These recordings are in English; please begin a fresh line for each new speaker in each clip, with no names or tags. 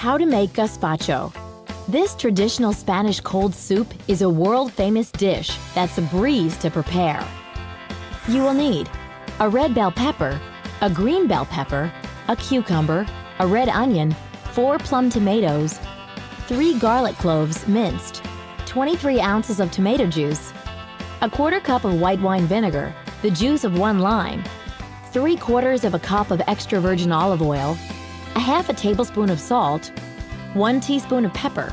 How to make gazpacho. This traditional Spanish cold soup is a world-famous dish that's a breeze to prepare. You will need a red bell pepper, a green bell pepper, a cucumber, a red onion, 4 plum tomatoes, 3 garlic cloves minced, 23 ounces of tomato juice, a 1/4 cup of white wine vinegar, the juice of 1 lime, 3/4 of a cup of extra virgin olive oil, a 1/2 tablespoon of salt, 1 teaspoon of pepper,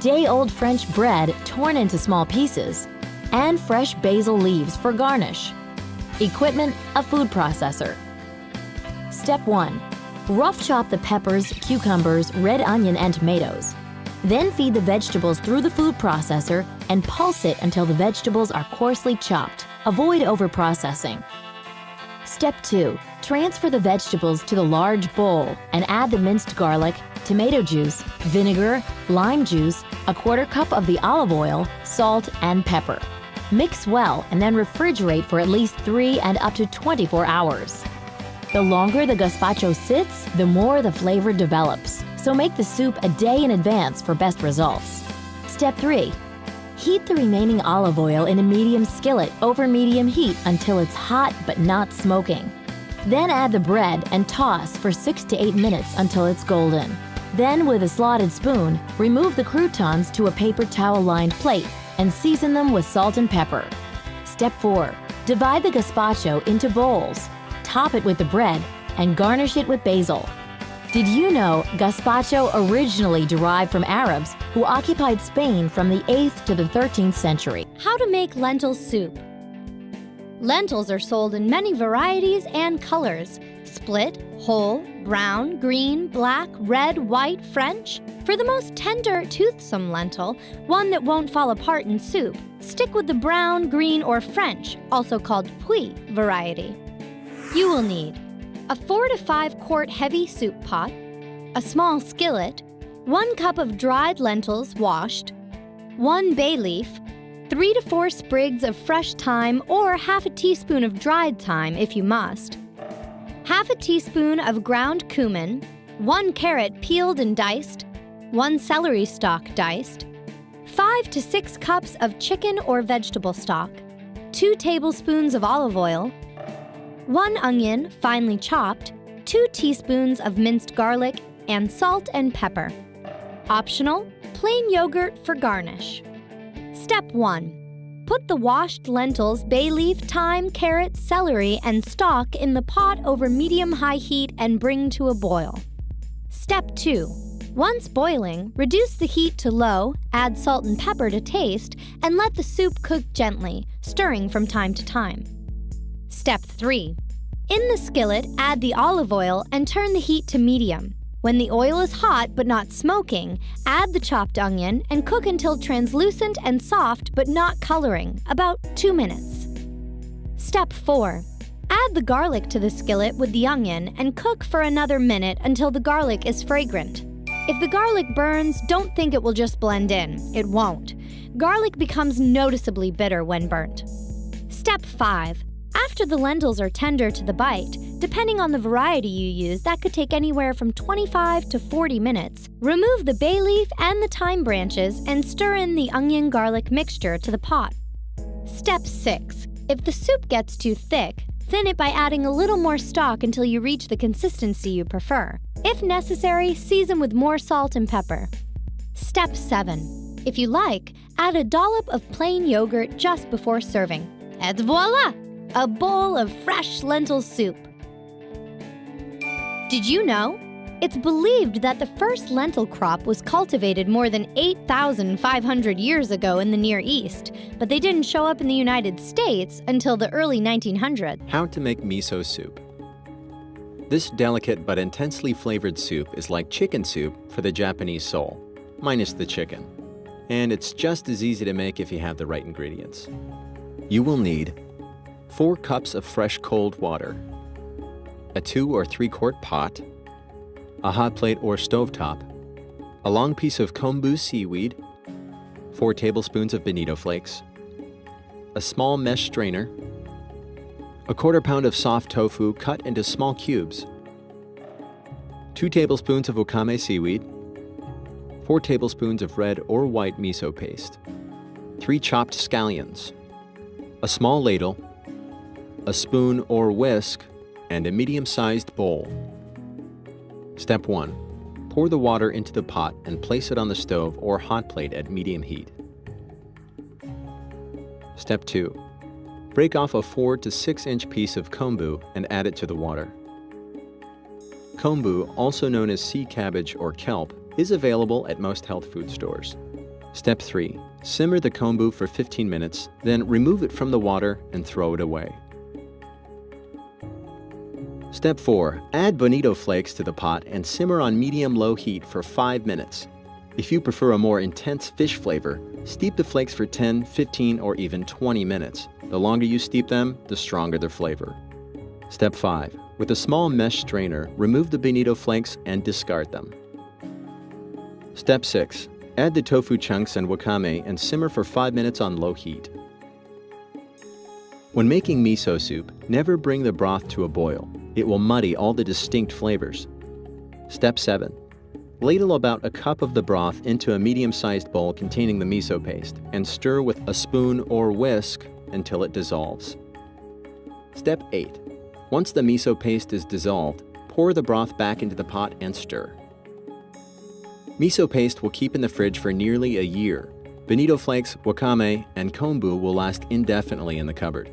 day-old French bread torn into small pieces, and fresh basil leaves for garnish. Equipment: a food processor. Step 1. Rough chop the peppers, cucumbers, red onion, and tomatoes. Then feed the vegetables through the food processor and pulse it until the vegetables are coarsely chopped. Avoid over-processing. Step 2. Transfer the vegetables to the large bowl and add the minced garlic, tomato juice, vinegar, lime juice, a 1/4 cup of the olive oil, salt, and pepper. Mix well and then refrigerate for at least 3 and up to 24 hours. The longer the gazpacho sits, the more the flavor develops, so make the soup a day in advance for best results. Step 3. Heat the remaining olive oil in a medium skillet over medium heat until it's hot but not smoking. Then add the bread and toss for 6 to 8 minutes until it's golden. Then, with a slotted spoon, remove the croutons to a paper towel-lined plate and season them with salt and pepper. Step 4. Divide the gazpacho into bowls. Top it with the bread and garnish it with basil. Did you know gazpacho originally derived from Arabs who occupied Spain from the 8th to the 13th century?
How to make lentil soup. Lentils are sold in many varieties and colors: split, whole, brown, green, black, red, white, French. For the most tender, toothsome lentil, one that won't fall apart in soup, stick with the brown, green, or French, also called puy, variety. You will need a 4 to 5 quart heavy soup pot, a small skillet, 1 cup of dried lentils washed, 1 bay leaf, 3 to 4 sprigs of fresh thyme or 1/2 teaspoon of dried thyme if you must, 1/2 teaspoon of ground cumin, 1 carrot peeled and diced, 1 celery stalk diced, 5 to 6 cups of chicken or vegetable stock, 2 tablespoons of olive oil, 1 onion finely chopped, 2 teaspoons of minced garlic, and salt and pepper. Optional: plain yogurt for garnish. Step 1. Put the washed lentils, bay leaf, thyme, carrot, celery, and stock in the pot over medium-high heat and bring to a boil. Step 2. Once boiling, reduce the heat to low, add salt and pepper to taste, and let the soup cook gently, stirring from time to time. Step 3. In the skillet, add the olive oil and turn the heat to medium. When the oil is hot but not smoking, add the chopped onion and cook until translucent and soft but not coloring, about 2 minutes. Step 4. Add the garlic to the skillet with the onion and cook for another minute until the garlic is fragrant. If the garlic burns, don't think it will just blend in. It won't. Garlic becomes noticeably bitter when burnt. Step 5. After the lentils are tender to the bite, depending on the variety you use, that could take anywhere from 25 to 40 minutes. Remove the bay leaf and the thyme branches and stir in the onion-garlic mixture to the pot. Step 6. If the soup gets too thick, thin it by adding a little more stock until you reach the consistency you prefer. If necessary, season with more salt and pepper. Step 7. If you like, add a dollop of plain yogurt just before serving. Et voila! A bowl of fresh lentil soup. Did you know? It's believed that the first lentil crop was cultivated more than 8,500 years ago in the Near East, but they didn't show up in the United States until the early 1900s.
How to make miso soup. This delicate but intensely flavored soup is like chicken soup for the Japanese soul, minus the chicken. And it's just as easy to make if you have the right ingredients. You will need 4 cups of fresh cold water, a 2 or 3 quart pot, a hot plate or stovetop, a long piece of kombu seaweed, 4 tablespoons of bonito flakes, a small mesh strainer, a 1/4 pound of soft tofu cut into small cubes, 2 tablespoons of wakame seaweed, 4 tablespoons of red or white miso paste, 3 chopped scallions, a small ladle, a spoon or whisk, and a medium-sized bowl. Step 1. Pour the water into the pot and place it on the stove or hot plate at medium heat. Step 2. Break off a 4 to 6 inch piece of kombu and add it to the water. Kombu, also known as sea cabbage or kelp, is available at most health food stores. Step 3. Simmer the kombu for 15 minutes, then remove it from the water and throw it away. Step 4. Add bonito flakes to the pot and simmer on medium-low heat for 5 minutes. If you prefer a more intense fish flavor, steep the flakes for 10, 15, or even 20 minutes. The longer you steep them, the stronger their flavor. Step 5. With a small mesh strainer, remove the bonito flakes and discard them. Step 6. Add the tofu chunks and wakame and simmer for 5 minutes on low heat. When making miso soup, never bring the broth to a boil. It will muddy all the distinct flavors. Step 7. Ladle about a cup of the broth into a medium-sized bowl containing the miso paste and stir with a spoon or whisk until it dissolves. Step 8. Once the miso paste is dissolved, pour the broth back into the pot and stir. Miso paste will keep in the fridge for nearly a year. Bonito flakes, wakame, and kombu will last indefinitely in the cupboard.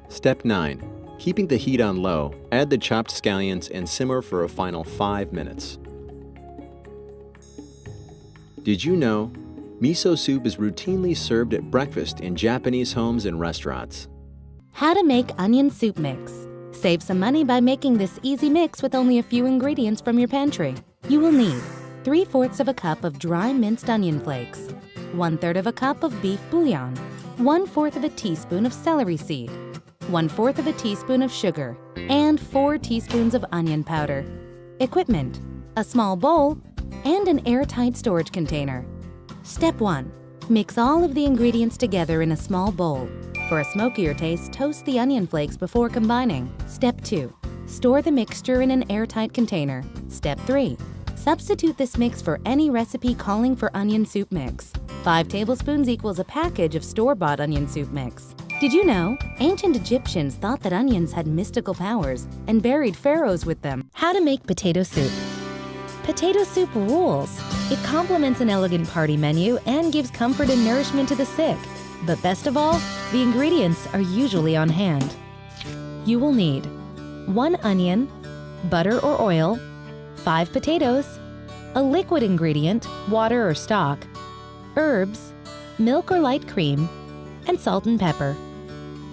Step 9. Keeping the heat on low, add the chopped scallions and simmer for a final 5 minutes. Did you know? Miso soup is routinely served at breakfast in Japanese homes and restaurants.
How to make onion soup mix. Save some money by making this easy mix with only a few ingredients from your pantry. You will need 3/4 of a cup of dry minced onion flakes, 1/3 of a cup of beef bouillon, 1/4 of a teaspoon of celery seed, 1/4 of a teaspoon of sugar, and 4 teaspoons of onion powder. Equipment: a small bowl and an airtight storage container. Step 1. Mix all of the ingredients together in a small bowl. For a smokier taste, toast the onion flakes before combining. Step 2. Store the mixture in an airtight container. Step 3. Substitute this mix for any recipe calling for onion soup mix. 5 tablespoons equals a package of store-bought onion soup mix. Did you know? Ancient Egyptians thought that onions had mystical powers and buried pharaohs with them.
How to make potato soup. Potato soup rules. It complements an elegant party menu and gives comfort and nourishment to the sick. But best of all, the ingredients are usually on hand. You will need 1 onion, butter or oil, 5 potatoes, a liquid ingredient, water or stock, herbs, milk or light cream, and salt and pepper.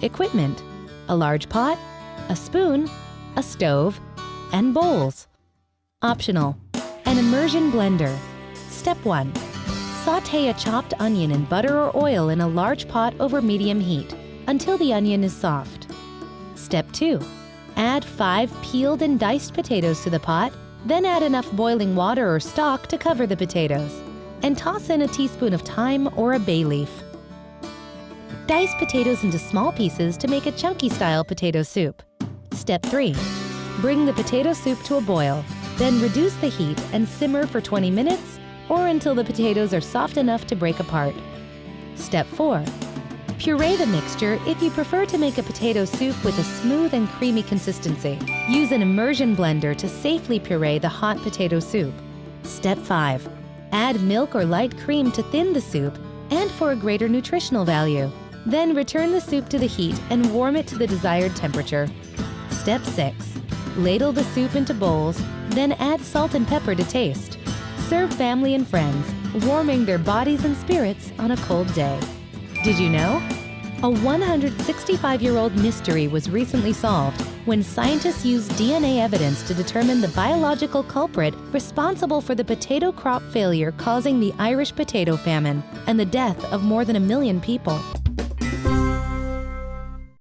Equipment: a large pot, a spoon, a stove, and bowls. Optional: an immersion blender. Step 1. Sauté a chopped onion in butter or oil in a large pot over medium heat until the onion is soft. Step 2. Add 5 peeled and diced potatoes to the pot, then add enough boiling water or stock to cover the potatoes, and toss in a teaspoon of thyme or a bay leaf. Dice potatoes into small pieces to make a chunky-style potato soup. Step 3. Bring the potato soup to a boil, then reduce the heat and simmer for 20 minutes or until the potatoes are soft enough to break apart. Step 4. Puree the mixture if you prefer to make a potato soup with a smooth and creamy consistency. Use an immersion blender to safely puree the hot potato soup. Step 5. Add milk or light cream to thin the soup and for a greater nutritional value. Then return the soup to the heat and warm it to the desired temperature. Step 6. Ladle the soup into bowls, then add salt and pepper to taste. Serve family and friends, warming their bodies and spirits on a cold day. Did you know? A 165-year-old mystery was recently solved when scientists used DNA evidence to determine the biological culprit responsible for the potato crop failure causing the Irish potato famine and the death of more than 1 million people.